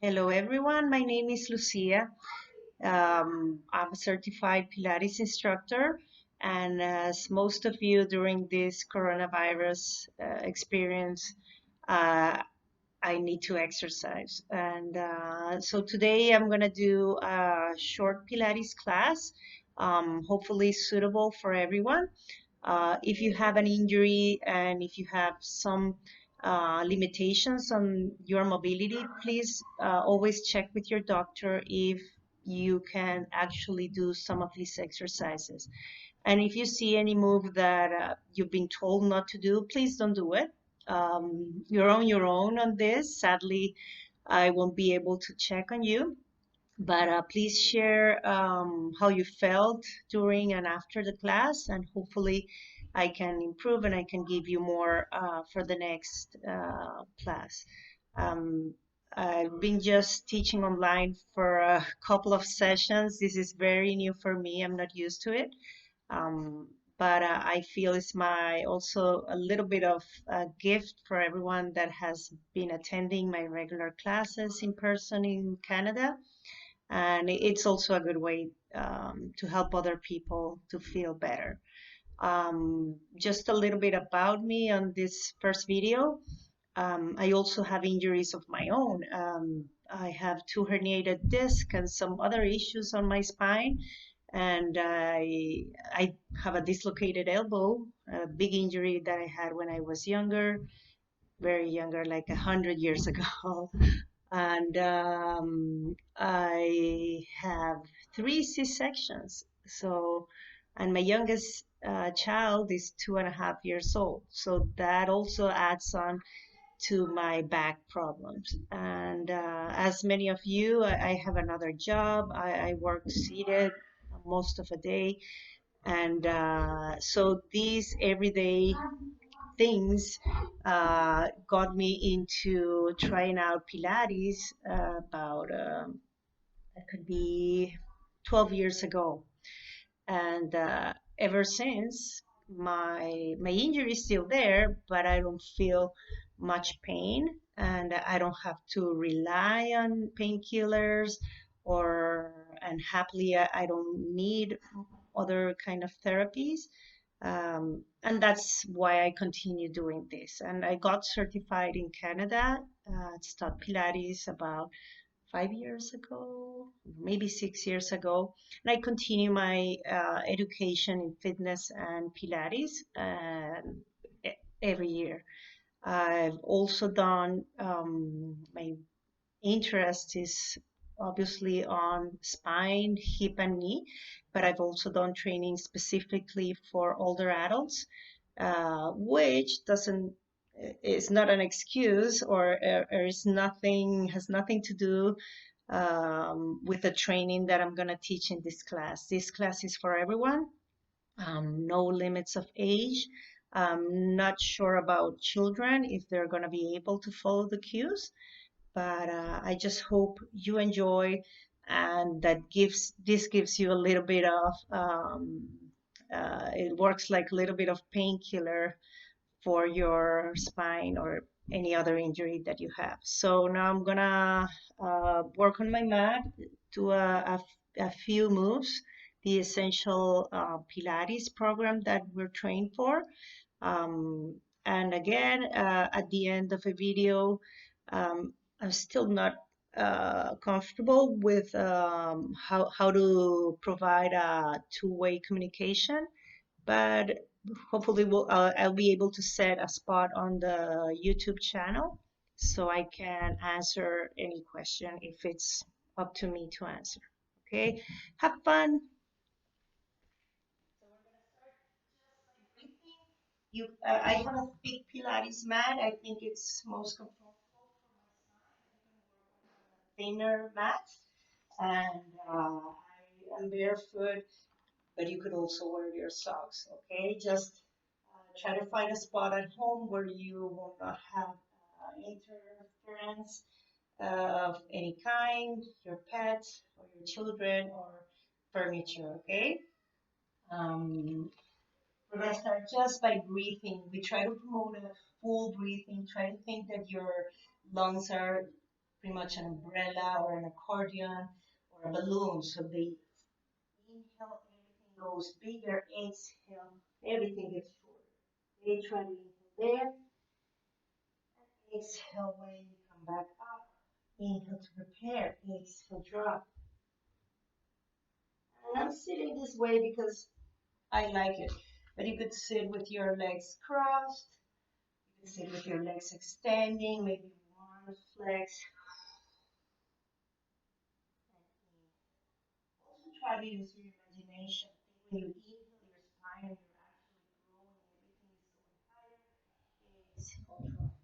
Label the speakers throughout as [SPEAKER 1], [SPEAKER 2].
[SPEAKER 1] Hello, everyone. My name is Lucia. I'm a certified Pilates instructor, and as most of you during this coronavirus experience, uh, I need to exercise. And so today I'm going to do a short Pilates class, hopefully suitable for everyone. If you have an injury and if you have some limitations on your mobility, please always check with your doctor if you can actually do some of these exercises. And if you see any move that you've been told not to do, please don't do it. You're on your own on this. Sadly, I won't be able to check on you, but please share how you felt during and after the class, and hopefully I can improve and I can give you more for the next class. Um, I've been just teaching online for a couple of sessions. This is very new for me. I'm not used to it. Um, but I feel it's my also a little bit of a gift for everyone that has been attending my regular classes in person in Canada, and it's also a good way to help other people to feel better. Just a little bit about me on this first video. I also have injuries of my own. I have two herniated discs and some other issues on my spine, and I have a dislocated elbow, a big injury that I had when I was younger, very younger, like 100 years ago. And I have three C-sections. So, and my youngest child is 2.5 years old. So that also adds on to my back problems. And as many of you, I have another job. I work seated most of the day. And so these everyday things got me into trying out Pilates about it could be 12 years ago, and ever since my injury is still there, but I don't feel much pain, and I don't have to rely on painkillers, or and happily I don't need other kind of therapies, and that's why I continue doing this. And I got certified in Canada. It's taught Pilates about 5 years ago, maybe 6 years ago. And I continue my education in fitness and Pilates every year. I've also done my interest is obviously on spine, hip, and knee, but I've also done training specifically for older adults, which doesn't is not an excuse, or is nothing has nothing to do with the training that I'm going to teach in this class. This class is for everyone, no limits of age. I'm not sure about children if they're going to be able to follow the cues, but I just hope you enjoy, and that gives you a little bit of it works like a little bit of painkiller for your spine or any other injury that you have. So now I'm gonna work on my mat, do a few moves, the essential Pilates program that we're trained for. And again, at the end of a video, I'm still not comfortable with how to provide a two-way communication, but hopefully I'll be able to set a spot on the YouTube channel so I can answer any question if it's up to me to answer. Okay, have fun. So we're gonna start just by breathing. I have a big Pilates mat. I think it's most comfortable for my spine. I'm gonna work on a thinner mat, and I am barefoot, but you could also wear your socks. Okay, just try to find a spot at home where you will not have interference of any kind, your pets or your children or furniture. Okay. Um, we're going to start just by breathing. We try to promote a full breathing. Try to think that your lungs are pretty much an umbrella or an accordion or a balloon. So they inhale, everything goes bigger. Exhale, everything gets shorter. They try to inhale there. Exhale when you come back up. Inhale to prepare. Exhale, drop. And I'm sitting this way because I like it. But you could sit with your legs crossed. You could sit with your legs extending, maybe one flex. Also try to use your imagination. Think when you inhale your spine and you're actually growing, everything is going higher. Exhale, drop.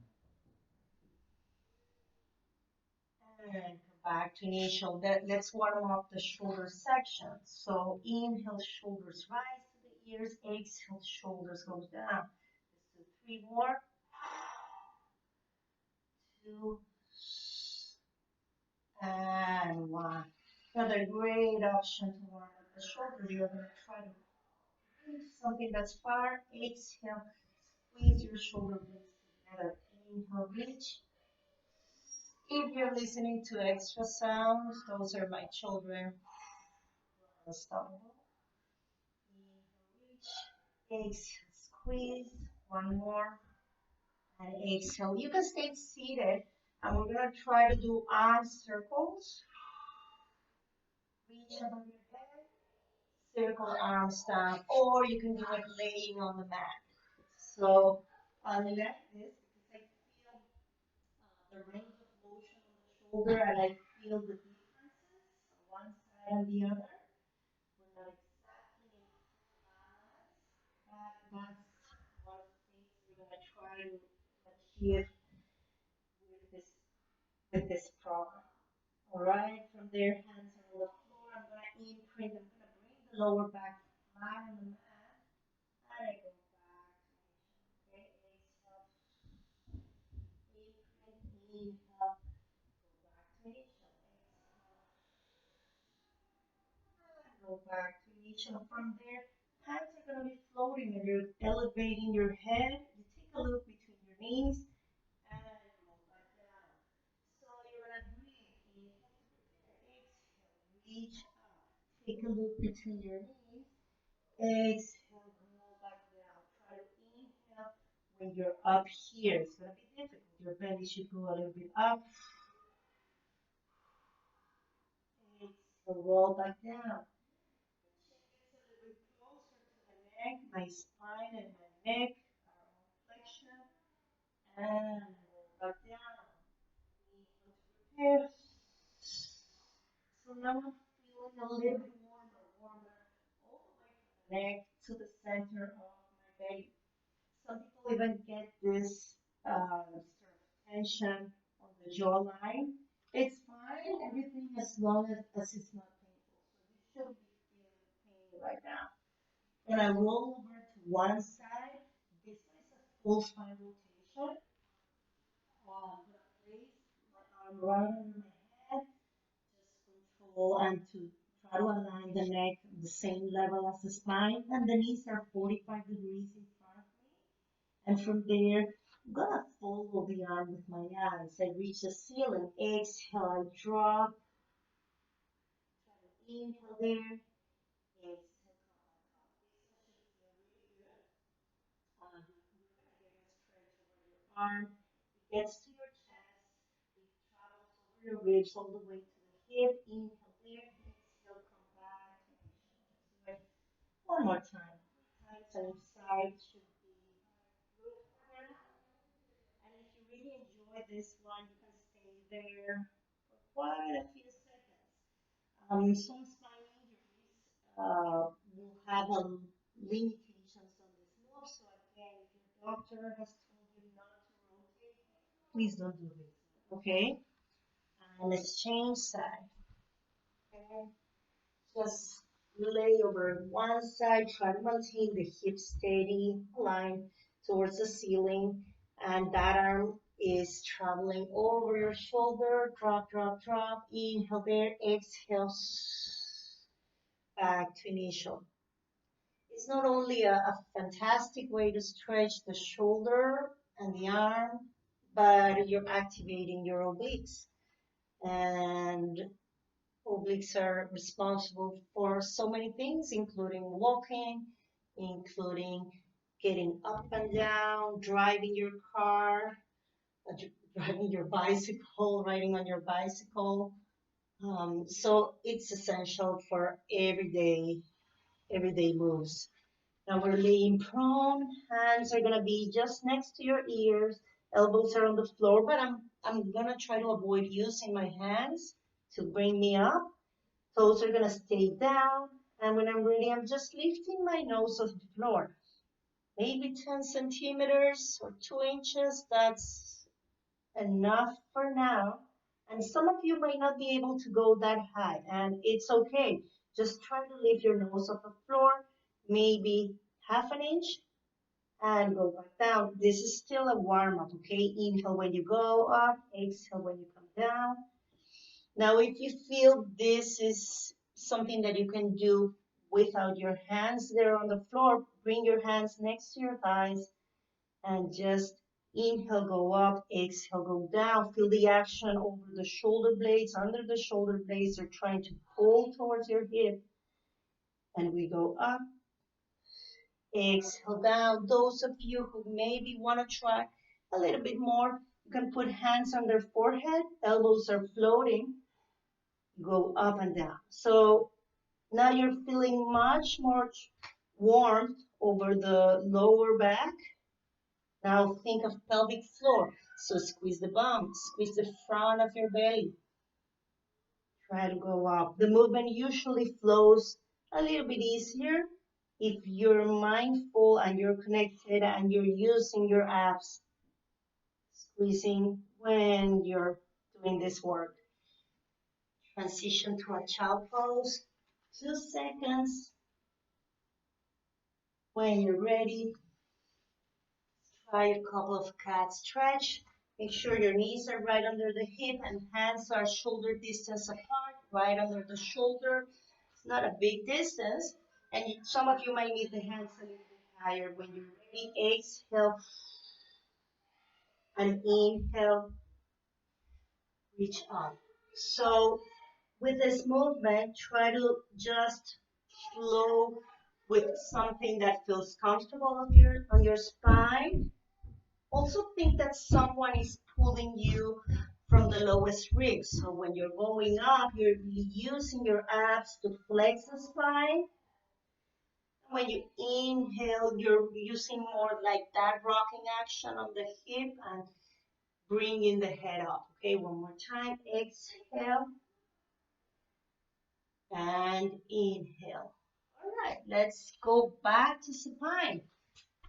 [SPEAKER 1] And come back to initial. Let's warm up the shoulder section. So inhale, shoulders rise to the ears. Exhale, shoulders go down. Let's do three more. Two and one. Another great option to warm up the shoulders. You're going to try to reach something that's far. Exhale, squeeze your shoulder blades together. Inhale, reach. If you're listening to extra sounds, those are my children. Unstoppable. Inhale, reach. Exhale, squeeze. One more. And exhale. You can stay seated. And we're going to try to do arm circles. Reach above your head. Circle arms down. Or you can do it laying on the mat. So I like this because I feel the range of motion on the shoulder and I feel the differences on one side and the other. We're not exactly in full balance, but that's one of the things we're going to try to achieve with this program. All right, from there, hands are on the floor. I'm going to imprint. I'm going to bring the lower back flat on the mat, and I go back to initial. Okay, exhale, imprint, inhale, go back to initial. Exhale, and go back to initial. From there, hands are going to be floating, and you're elevating your head. You take a look between your knees, and roll back down. So you're going to breathe. Inhale to prepare. Exhale, reach up. Take a look between your knees. Exhale, roll back down. Try to inhale when you're up here. It's going to be difficult. Your belly should go a little bit up. Exhale, roll back down. Chin gets a little bit closer to the neck. My spine and my neck are on flexion. And roll back down. Inhale to prepare. So now I'm feeling a little bit warmer, warmer, all the way from the neck to the center of my belly. Some people even get this sort of tension on the jawline. It's fine, everything as long as it's not painful. So you should be feeling pain right now. When I roll over to one side, this one is a full spine rotation. I'm going to place my arm right under my head, just control and to try to align the neck on the same level as the spine. And the knees are 45 degrees in front of me. And from there, I'm gonna follow the arm with my eyes. I reach the ceiling. Exhale, I drop. Try to inhale there. Exhale, come back up. This one should feel really good. You're gonna get a stretch over your arm. It gets to your chest. It travels over your ribs all the way to the hip. Inhale there. Exhale, come back. Let's do it one more time. 3 times on each side should be good for now. And if you really enjoy this one, you can stay there for quite a few seconds. Some spine injuries will have limitations on this move. So again, if your doctor has told you not to rotate, please don't do this. Okay? And let's change side. Okay? Just lay over one side, try to maintain the hips steady, aligned towards the ceiling, and that arm is traveling over your shoulder. Drop, drop, drop. Inhale there, exhale, back to initial. It's not only a fantastic way to stretch the shoulder and the arm, but you're activating your obliques. And obliques are responsible for so many things, including walking, including getting up and down, driving your car, driving your bicycle, riding on your bicycle. So it's essential for everyday moves. Now we're laying prone. Hands are gonna be just next to your ears. Elbows are on the floor, but I'm gonna try to avoid using my hands to bring me up. Toes are gonna stay down. And when I'm ready, I'm just lifting my nose off the floor. Maybe 10 centimeters or 2 inches. That's enough for now. And some of you might not be able to go that high, and it's okay. Just try to lift your nose off the floor, maybe half an inch, and go back down. This is still a warm up, okay? Inhale when you go up, exhale when you come down. Now, if you feel this is something that you can do without your hands there on the floor, bring your hands next to your thighs and just inhale, go up, exhale, go down. Feel the action over the shoulder blades, under the shoulder blades. They're trying to pull towards your hip. And we go up, exhale down. Those of you who maybe want to try a little bit more, you can put hands on their forehead, elbows are floating, go up and down. So now you're feeling much more warmth over the lower back. Now think of pelvic floor. So squeeze the bum, squeeze the front of your belly. Try to go up. The movement usually flows a little bit easier if you're mindful and you're connected and you're using your abs, squeezing when you're doing this work. Transition to a child pose. 2 seconds. When you're ready, try a couple of cat stretch. Make sure your knees are right under the hip and hands are shoulder distance apart, right under the shoulder. It's not a big distance. And some of you might need the hands a little bit higher. When you're ready, exhale and inhale, reach up. So with this movement, try to just flow with something that feels comfortable on your spine. Also think that someone is pulling you from the lowest ribs. So when you're going up, you're using your abs to flex the spine. When you inhale, you're using more like that rocking action on the hip and bringing the head up. Okay, one more time. Exhale and inhale. All right, let's go back to supine.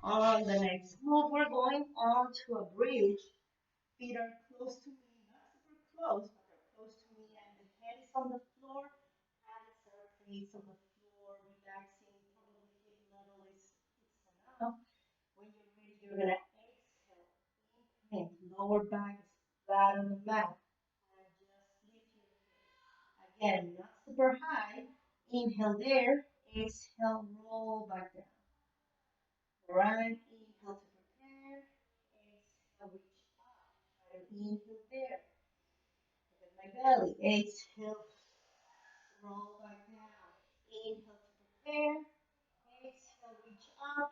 [SPEAKER 1] On the next move, we're going on to a bridge. Feet are close to me, not super close, but they're close to me, and the head is on the floor. Hands are placed on the floor, relaxing. Probably hip level is enough. When you're ready, you're gonna exhale, inhale, lower back is flat on the mat, and just lift your head. Again, not super high. Inhale there, exhale, roll back down. Right, inhale to prepare, exhale, reach up. Try to inhale there. Look at my belly. Exhale, roll back down. Inhale to prepare. Exhale, reach up.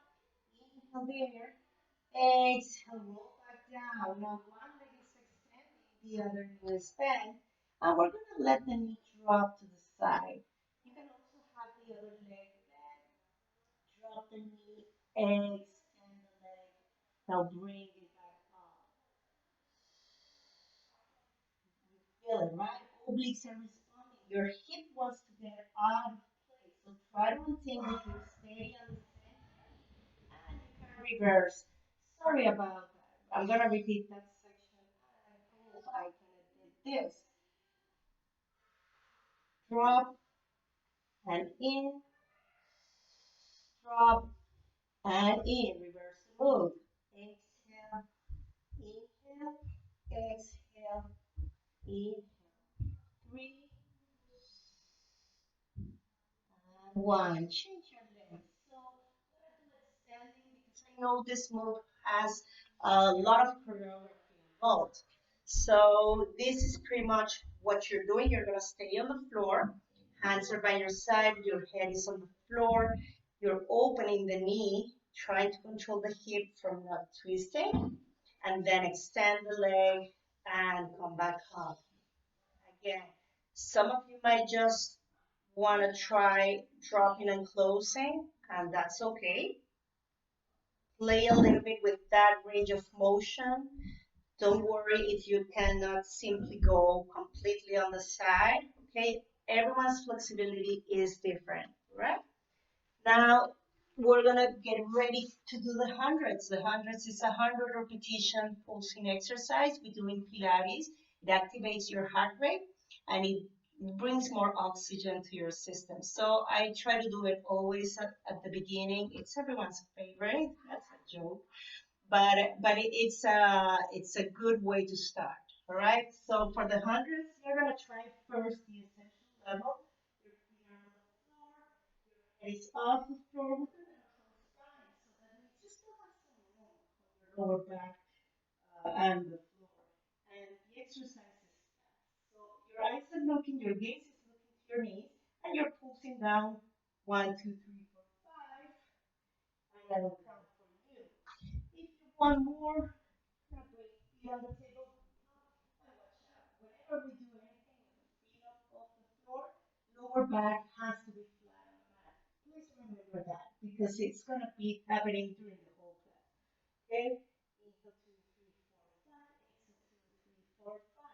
[SPEAKER 1] Inhale there. Exhale, roll back down. Now one leg is extending, the other knee is bent. And we're going to let the knee drop to the side. You can also have the other leg bent. Drop the knee, extend the leg. Now bring it back up. Feel it, right? Obliques are responding. Your hip wants to get out of place. So try to untangle your steady on the center. And you can reverse. Sorry about that. I'm going to repeat that section. I hope I can edit this. Drop and in. Drop and in. Reverse the move. Exhale. Inhale. Exhale. Inhale. Three. And one. Change your legs. So I'm gonna do it standing because I know this move has a lot of choreography involved. So this is pretty much what you're doing. You're gonna stay on the floor, hands are by your side, your head is on the floor. You're opening the knee, trying to control the hip from not twisting, and then extend the leg and come back up. Again, some of you might just want to try dropping and closing, and that's okay. Play a little bit with that range of motion. Don't worry if you cannot simply go completely on the side, okay? Everyone's flexibility is different, right? Now we're gonna get ready to do the hundreds. The hundreds is a 100 repetition pulsing exercise we do in Pilates. It activates your heart rate and it brings more oxygen to your system. So I try to do it always at the beginning. It's everyone's favorite. That's a joke, but it's a good way to start. All right. So for the hundreds, you're gonna try first the essential level. Your feet are on the floor, your head is off the floor with a neutral spine. So that means you still have some room on your lower back and the floor. And the exercise is fast. So your eyes are looking, your gaze is looking to your knees, and you're pulsing down 1, 2, 3, 4, 5, and I will count for you. If you want more, gonna bring feet on the table. And watch out. Whenever we do anything with the feet up off the floor, lower back has to be flat on the mat. Please remember that because it's gonna be happening during the whole class. Okay? Inhale 2, 3, 4, 5. Exhale 2, 3, 4, 5.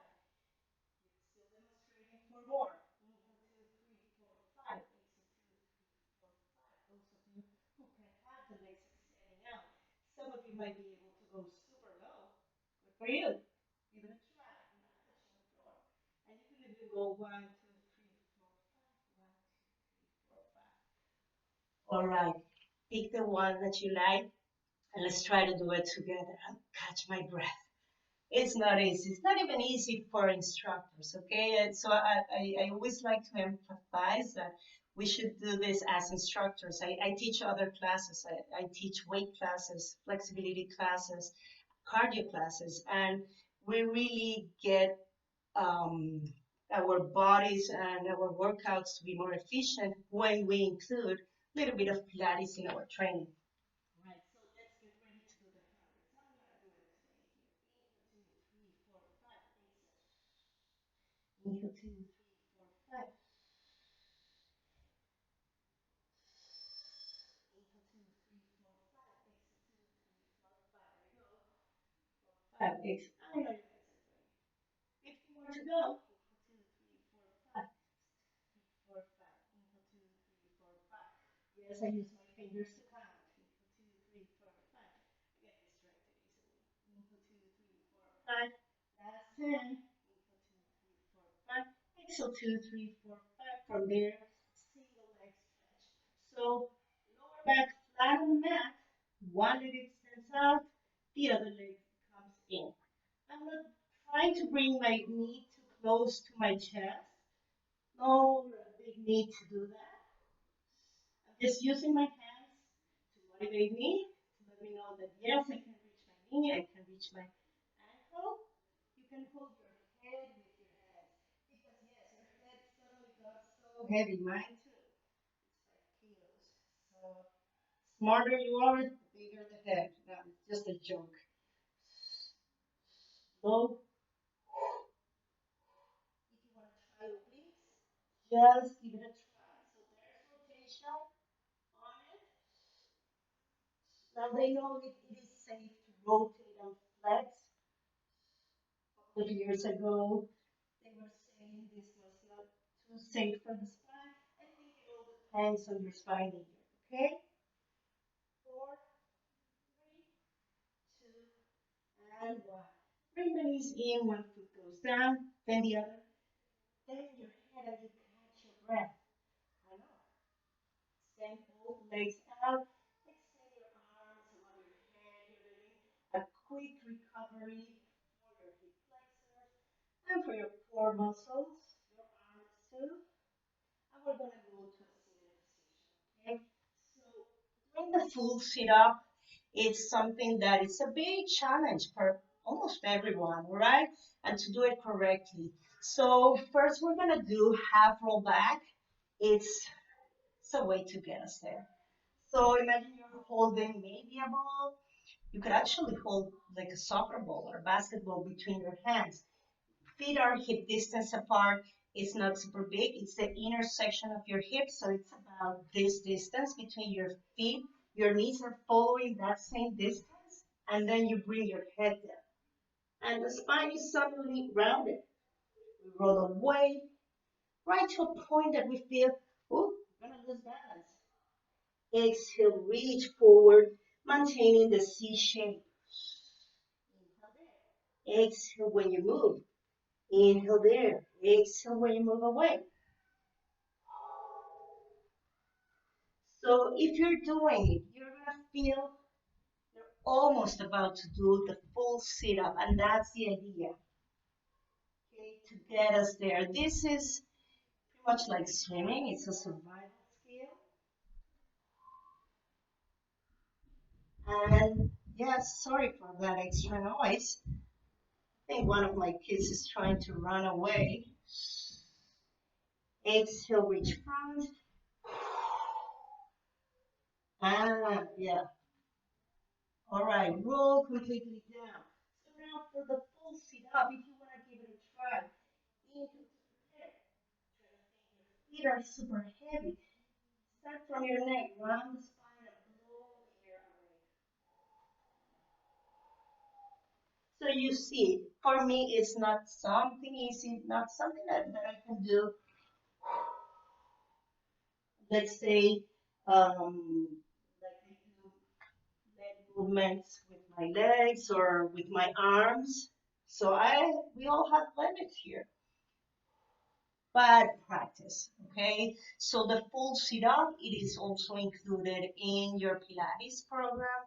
[SPEAKER 1] You're still demonstrating for more. Inhale 2, 3, 4, 5. Exhale 2, 3, 4, 5. Those of you who can have the legs extending out. Some of you might be able to go super low. Good for you. Give it a try. Not touching the floor. And you can even go 1, 2, 3, 4, 5. 1, 2, 3, 4, 5. All right. Pick the one that you like and let's try to do it together. I'll catch my breath. It's not easy. It's not even easy for instructors, okay? And so I always like to emphasize that we should do this as instructors. I teach other classes. I teach weight classes, flexibility classes, cardio classes, and we really get um, our bodies and our workouts to be more efficient when we include a little bit of Pilates in our training. Right, so let's get ready to do the hundreds. I'm gonna do it today here. Inhale, 2, 3, 4, 5. Exhale. Inhale, 2, 3, 4, 5. Inhale, 2, 3, 4, 5. Exhale, 2, 3, 4, 5. There you go. 4, 5. Exhale. I know you guys are doing it. 50 more to go. Inhale, 2, 3, 4, 5. 2, 3, 4, 5. Inhale, 2, 3, 4, 5. Yes, I use my fingers to count. Inhale, 2, 3, 4, 5. Again, distracted easily. Inhale, 2, 3, 4, 5. Last 10. Inhale, 2, 3, 4, 5. Exhale, 2, 3, 4, 5. From there, single leg stretch. So lower back flat on the mat. One leg extends out. The other leg comes in. I'm not trying to bring my knee too close to my chest. No big need to do that. I'm just using my hands to motivate me, to let me know that yes, I can reach my knee, I can reach my ankle. You can hold your head with your hands. Because yes, your head suddenly got so heavy. Mine too. It's 5 kilos. So smarter you are, the bigger the head. No, it's just a joke. Slow. If you want to try obliques, just give it a try. So there's rotation on it. Now they know it is safe to rotate and flex. A couple of years ago, they were saying this was not too safe for the spine. I think it all depends on your spine here. Okay? 4, 3, 2, and 1. Bring the knees in, one foot goes down, then the other. Then your head and you catch your breath. I know. Extend both legs out. Extend your arms above your head. You're letting a quick recovery for your hip flexors and for your core muscles, your arms too. And we're going to go to a seated position. Okay? So doing the full sit up is something that is a big challenge almost everyone, all right? And to do it correctly. So first we're gonna do half roll back. It's a way to get us there. So imagine you're holding maybe a ball. You could actually hold like a soccer ball or a basketball between your hands. Feet are hip distance apart. It's not super big. It's the inner section of your hips, so it's about this distance between your feet. Your knees are following that same distance, and then you bring your head down. And the spine is suddenly rounded. We roll away right to a point that we feel, oh, we're gonna lose balance. Exhale, reach forward, maintaining the C shape. Exhale when you move. Inhale there. Exhale when you move away. So if you're doing it, you're gonna feel you're almost about to do the full sit up, and that's the idea. Okay, to get us there. This is pretty much like swimming. It's a survival skill. And yes, sorry for that extra noise. I think one of my kids is trying to run away. Exhale, reach front. Ah, yeah. All right, roll completely down. So now for the full sit up, if you want to give it a try, inhale to prepare. Feet are super heavy. Start from your neck, round the spine, and blow air away. So you see, for me, it's not something easy, not something that I can do, let's say, like I do leg movements with my legs or with my arms. So we all have limits here, but practice, okay? So the full sit up, it is also included in your Pilates program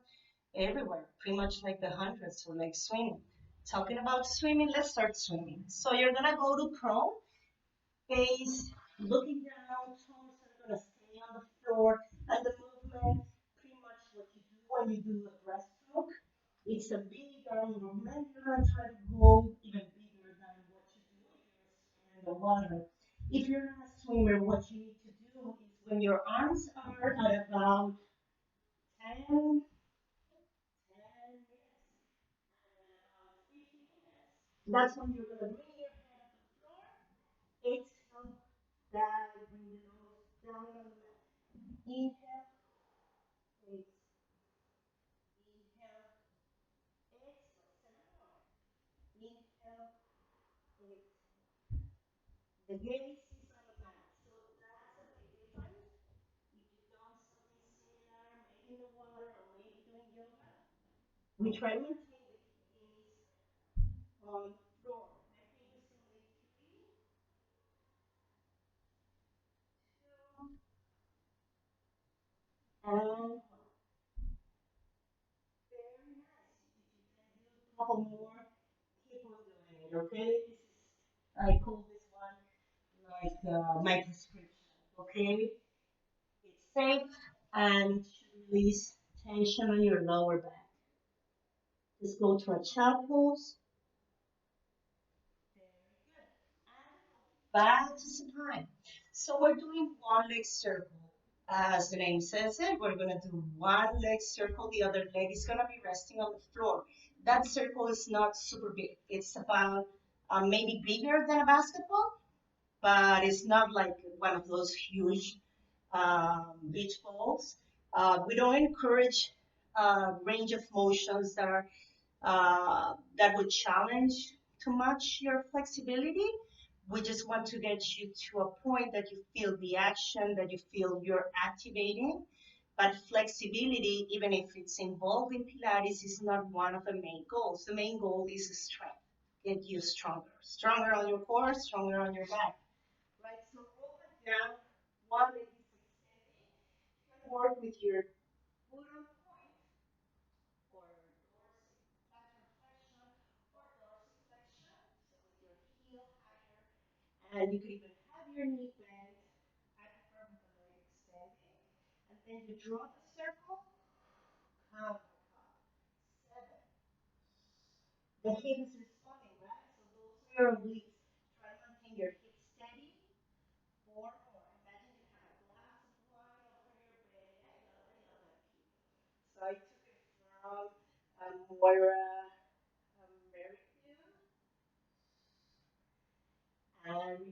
[SPEAKER 1] everywhere, pretty much like the hundreds or like swimming. Talking about swimming, let's start swimming. So you're gonna go to prone, face looking down, toes are gonna stay on the floor, and the movement, pretty much what you do when you do a breaststroke. It's a big arm movement. You're gonna try to go even bigger than what you do if you're swimming in the water. If you're not a swimmer, what you need to do is when your arms are at about 10, 10 that's when you're gonna bring your head up to the floor. Exhale, dive, bring the nose down on the mat. Inhale, exhale, inhale, exhale, 7 more. Inhale, exhale. The gaze is on the mat, so that's a big difference. If you've done something similar, maybe in the water or maybe doing yoga, we try to maintain the gaze on the floor. I think recently 3, 2, and very nice. If you can do a couple more, keep on doing it, okay? I call this one like my prescription, okay? It's safe and should release tension on your lower back. Just go to a child pose. Very good. And back to supine. So we're doing one leg circle. As the name says it, we're going to do one leg circle. The other leg is going to be resting on the floor. That circle is not super big. It's about maybe bigger than a basketball, but it's not like one of those huge beach balls. We don't encourage range of motions that would challenge too much your flexibility. We just want to get you to a point that you feel the action, that you feel you're activating. But flexibility, even if it's involved in Pilates, is not one of the main goals. The main goal is strength. Get you stronger. Stronger on your core, stronger on your back. Right? So roll it down. One leg is extending. You can work with your foot on point or plantar flexion or dorsiflexion. So with your heel higher. And you could even have your knee bent. I prefer with the leg extending. And then you draw the circle. Count, count. 7. The hip is responding, right? So those are your obliques. Try to maintain your hips steady. Four more. Imagine you have a glass of wine over your bed. I know that feeling. So I took it from Moira Merrifield and reverse. And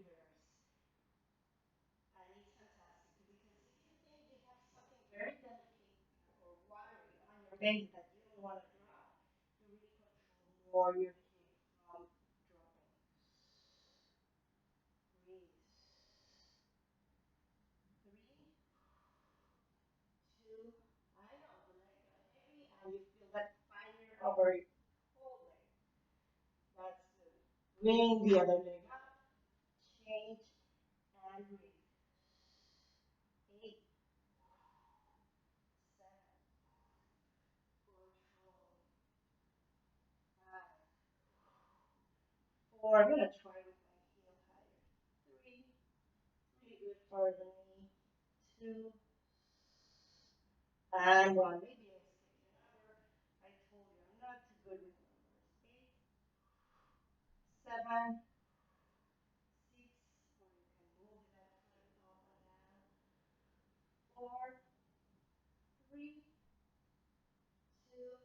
[SPEAKER 1] it's fantastic because if you think you have something very delicate or watery on your belly that you don't want to drop, you really control more your hip from dropping. Breathe. Three, two, I know the leg got heavy and you feel that fire over your whole leg. That's good. Bring the other leg up, change, and breathe. Eight, seven, control. Five, four. I'm gonna try with my heel higher. Three, really good for the knee. Two, and one. Maybe I skipped a number. I told you I'm not too good with numbers. Eight, seven, six, or you can move that foot up and down. Four, three, two,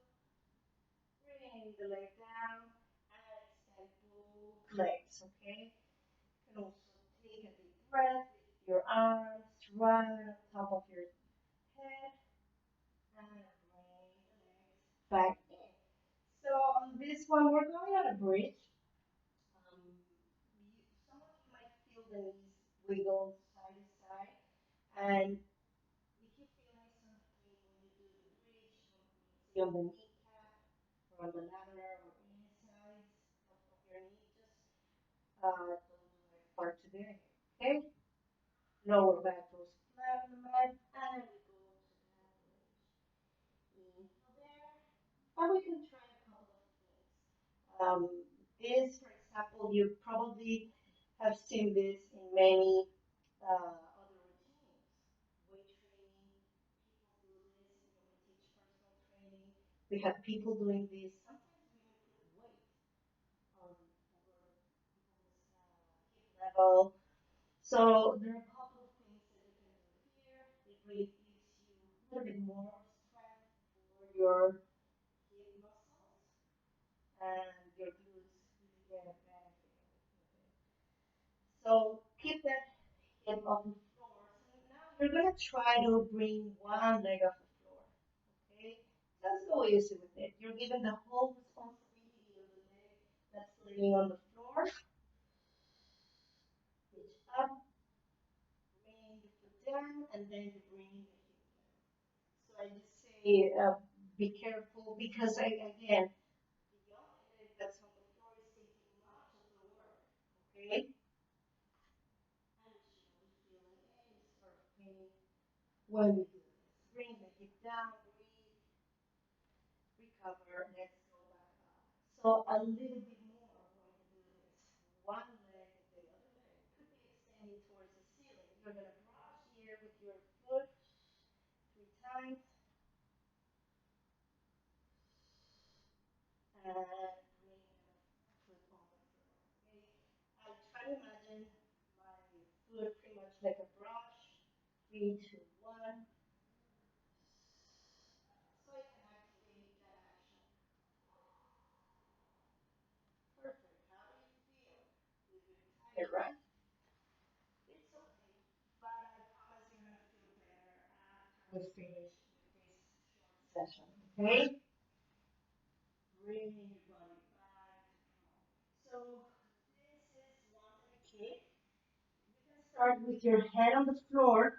[SPEAKER 1] bring the leg down and extend both legs, okay? You can also take a deep breath, lift your arms right on top of your head and bring the legs back in. So on this one, we're going on a bridge. Some of you might feel the knees wiggle side to side, and if you feel any sort of pain when you do the bridge, let's say on the kneecap or on the laminar or any sides of your knee, just don't do it for today. Okay? Lower back goes flat on the mat, and we go to that bridge. Inhale there, and we can try a couple of things. Um, this, for example, you probably have seen this in many other routines. Weight training, people do this. We teach personal training. We have people doing this. Sometimes we even put weight over people's hip level. So there are a couple of things that you can do here. It really gives you a little bit more strength for your hip muscles, and your glutes really get a benefit with it. So keep that hip off the floor. So now you're gonna try to bring one leg off the floor. Okay? Just go easy with it. You're giving the whole responsibility of the leg that's laying on the floor. Reach up, bring the foot down, and then you bring the hip down. So I just say be careful because again, the only leg that's on the floor is taking much of the work. Okay? And we shouldn't be feeling any sort of pain when we do this. Bring the hip down, breathe, recover, let's go back up. So a little bit more when you do this. One leg, the other leg could be extending towards the ceiling. You're going to brush here with your foot 3 times and bring the foot on the floor. Okay? And try to imagine my foot pretty much like a brush. 3, 2, 1. So I can activate that action. Perfect. How do you feel? A little bit tired, right? It's okay. But I promise you're going to feel better after we finish with this short session. Okay? Bring your body back to prone. So this is one leg kick. You can start with your head on the floor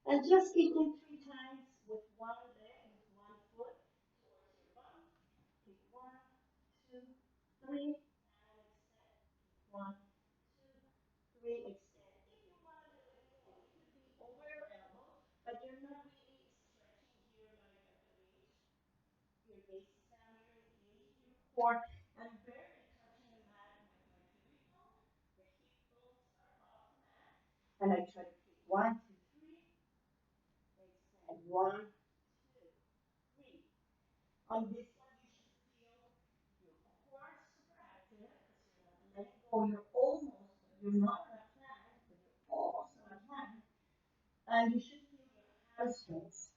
[SPEAKER 1] and just kicking 3 times with one leg, with one foot towards your bum. Kick 1, 2, 3, and extend. Kick 1, 2, 3, extend. If you want a little bit more, you could be over your elbow, but you're not really stretching here like at the base. Your base is down, you're engaging your core. I'm barely touching the mat with my pubic bone. The hip bones are off the mat. And I try to kick 1, 2, 3, extend. 1, 2, 3. On this one, you should feel your core So you're almost, you're not on a plank, but you're almost on a plank, and you should feel your hamstrings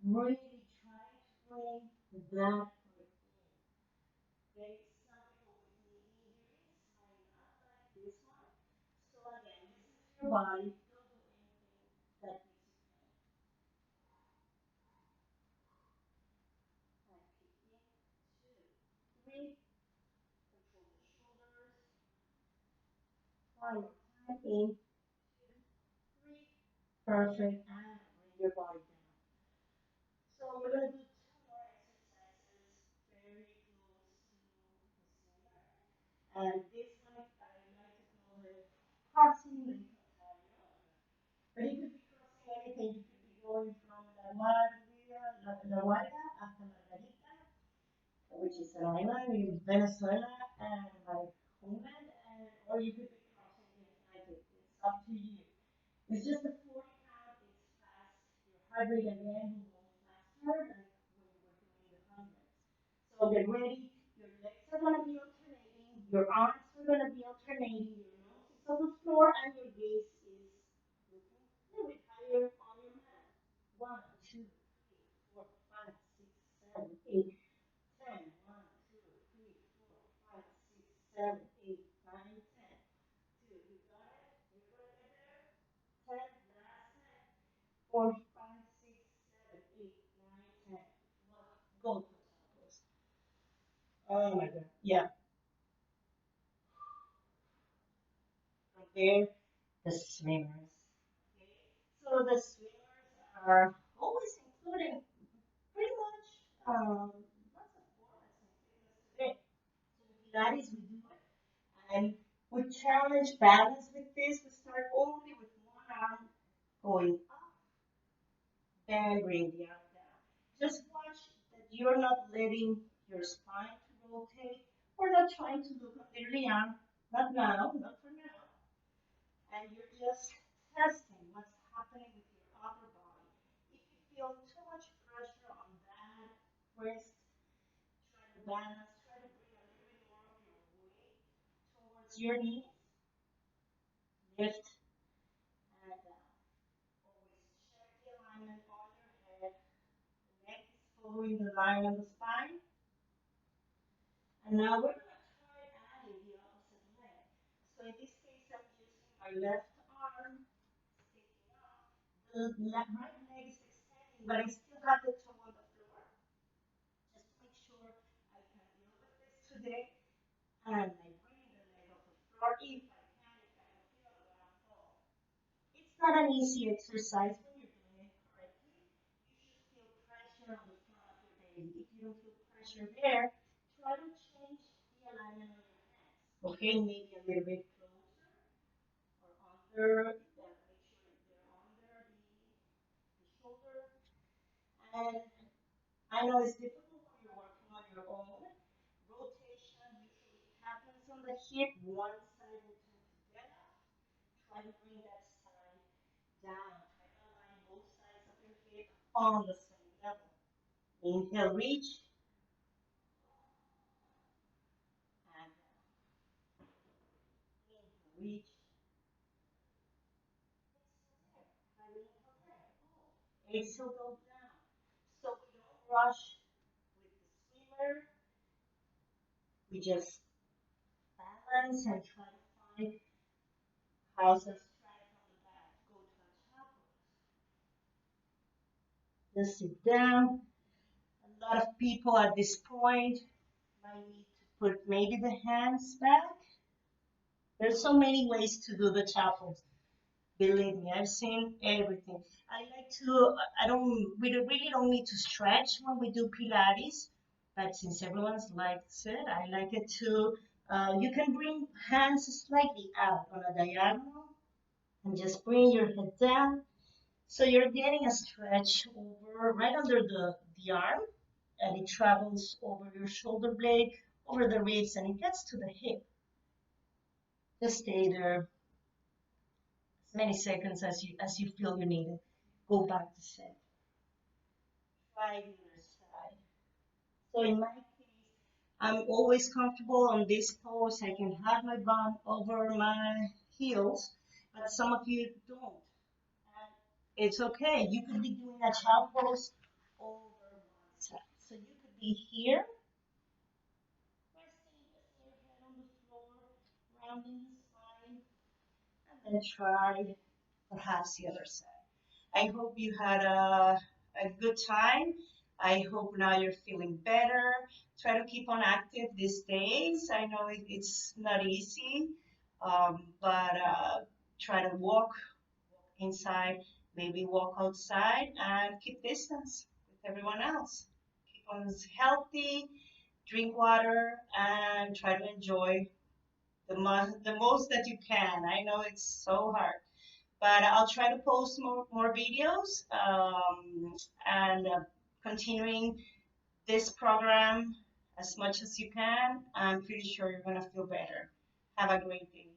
[SPEAKER 1] really try to bring the blood flow in. There is some people with knee injuries might not like this one. So again, listen to your body. Don't do anything that gives you pain. And keep in, two, three. Control the shoulders. One more time. In, two, three. Perfect. And bring your body down. So we're going to do two more exercises very close to the swimmer. And this one I like to call it crossing the contrario. But it could be crossing anything. You could be going from La Guardia hasta Margarita, which is an island in Venezuela and my homeland, and or you could be crossing the Atlantic. It's up to you. It's just a 40 count. It's fast. Your heart rate again will go faster than when you were doing the hundreds. So get ready. Your legs are going to be alternating. Your arms are going to be alternating. Your nose is on the floor and your gaze is looking a little bit higher on your mat. One, two, three, four, five, six, seven, eight, 10. One, two, three, four, five, six, seven, eight, nine, 10. Two, you got it? You're going to get there? 10, last 10. 4, 5, 6, 7, 8, 9, 10. Go to the top pose. Oh my God. Yeah. From there, the swimmers. Okay. So the swimmers are always including pretty much lots of formats in fitness today. So in Pilates, we do it. And we challenge balance with this. We start only with one arm going up, then bring the arm down. Just watch that you're not letting your spine to rotate or not trying to look under the arm. Not now, not for now. And you're just testing what's happening with your upper body. If you feel too much pressure on that wrist, try to balance, try to bring a little bit more of your weight towards your knees. Lift and down. Always check the alignment on your head. The neck is following the line on the spine. And now we're going to try adding the opposite leg. So in this case, I'm using my left arm sticking out. The right leg is extending, but I still have the toe on the floor. Just to make sure I can deal with this today. And I bring the leg off the floor if I can, if I don't feel I'm going to fall. It's not an easy exercise when you're doing it correctly. You should feel pressure on the front of your belly. If you don't feel pressure there, try to change the alignment on your hands. Okay, maybe a little bit closer or under. Make sure they're under the shoulder. And I know it's difficult when you're working on your own. Rotation usually happens on the hip. One side will tend to get up. Try to bring that side down. Try to align both sides of your hip on the same level. Inhale, reach, and inhale, reach. Exhale, go down. So we don't rush with the swimmer. We just balance and try to find how's the strength on the back. Go to a top pose. Just sit down. A lot of people at this point might need to put maybe the hands back. There's so many ways to do the chapels. Believe me, I've seen everything. I like to, I don't, we really don't need to stretch when we do Pilates, but since everyone's likes it, I like it to, you can bring hands slightly out on a diagonal and just bring your head down. So you're getting a stretch over right under the arm, and it travels over your shoulder blade, over the ribs, and it gets to the hip. Just stay there as many seconds as you feel you need it. Go back to set. Try the other side. So in my case, I'm always comfortable on this pose. I can have my bum over my heels, but some of you don't. And it's okay. You could be doing a child pose over one side. So you could be here, resting your head on the floor, rounding the spine, and then try perhaps the other side. I hope you had a good time. I hope now you're feeling better. Try to keep on active these days. I know it's not easy, but try to walk inside, maybe walk outside, and keep distance with everyone else. Keep on healthy, drink water, and try to enjoy the most that you can. I know it's so hard, but I'll try to post more videos and continuing this program as much as you can. I'm pretty sure you're going to feel better. Have a great day.